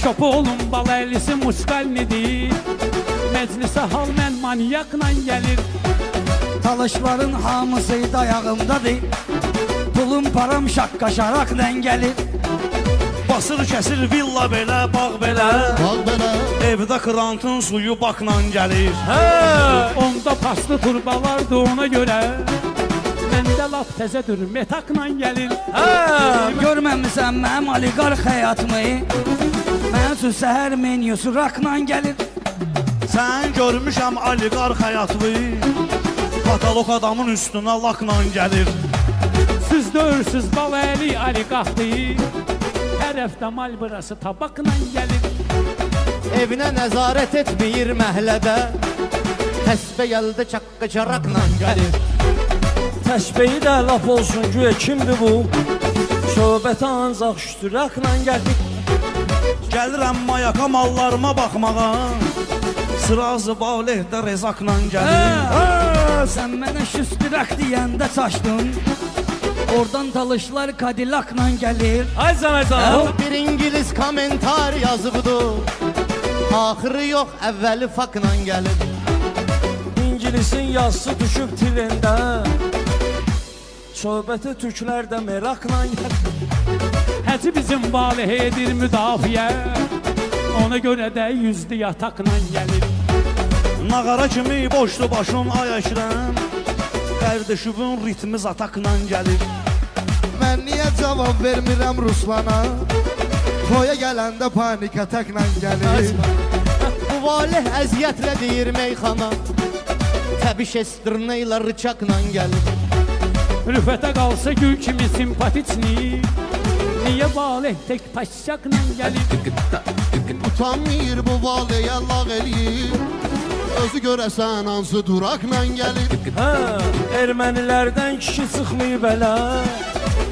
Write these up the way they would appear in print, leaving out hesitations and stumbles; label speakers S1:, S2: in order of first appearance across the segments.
S1: Köpoğlum bal əllisi musqalnidir. Məclisə hal mən manyakla gəlir.
S2: Talışların hamısı dayağımdadır. Pulum param şaqqa-şaraqla gəlir.
S3: Basır kəsir villa belə, bağ belə. Evdə krantın suyu bakla gəlir.
S1: Onda paslı turbalardı ona görə. Məndə lap təzədir metakla gəlir.
S2: Görməmisən mənim oliqarx həyatımı? Mənim üçün səhər menyusu rakla gəlir.
S3: Sən görmüşəm oliqarx həyatını. Katalog adamın üstünə lakla gəlir.
S1: Siz döyürsüz bal əli oliqarxdır. Hər həftə mal burası tabaqla gəlir.
S4: Evinə nəzarət etməyir məhlədə. Həsbə gəldi çaqqı-çaraqla gəlir.
S5: Təşbeyi də laf olsun güya kimdir bu? Söhbətə ancaq şütüraqla gəlir.
S3: Gəlirəm mayaka mallarıma baxmağa. Sırazı balehdə rezaqla gəlir.
S2: Sən mənə şüstüraq deyəndə çaşdın. Oradan talışlar kadilakla gəlir.
S5: Ay zəməcəm.
S4: Bir İngiliz komentar yazıbdı. Axırı yox, əvvəli fakla gəlir.
S5: İngilisin yazısı düşüb tilində. Söhbəti türklər də merakla gəlir.
S1: Həci bizim valih edir müdafiə. Ona görə də yüzlü yataqla gəlir.
S3: Nağara kimi boşdu başım ay əkrəm. Qardaşımın ritmi zatakla gəlir.
S6: Mən niyə cavab vermirəm Ruslana? Toya gələndə panik atakla gəlir.
S4: Bu valih əziyyətlə deyir meyxana. Təbiş estirnə ilə rıçaqla gəlir.
S1: Rüfətə qalsa gül kimi simpatiçni. Niyə valih tək paşşaqla gəlir.
S6: Utanmır bu valiyə lağ eləyir. Özü görəsən hansı duraqla gəlir.
S5: Ermənilərdən kişi çıxmayıb elə.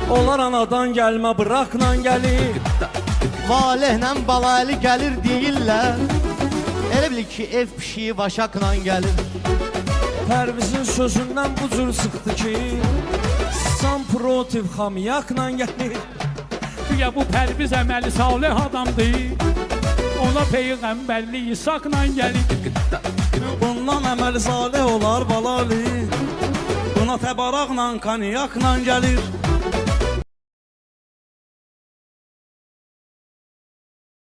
S5: Onlar anadan gəlmə bıraqla gəlir.
S4: Valihlə balaylı gəlir deyirlər. Elə bilir ki, ev pişiyi vaşaqla gəlir.
S5: Pərvizin sözündən bu cür çıxdı ki, Sam protiv xamiyakla gəlir.
S1: Güya bu Pərviz əməli salih adamdır. Ona peyğəmbərliyi saqla gəlir.
S3: Bundan əməli salih olar balali. Buna təbaraqla, kanyakla gəlir.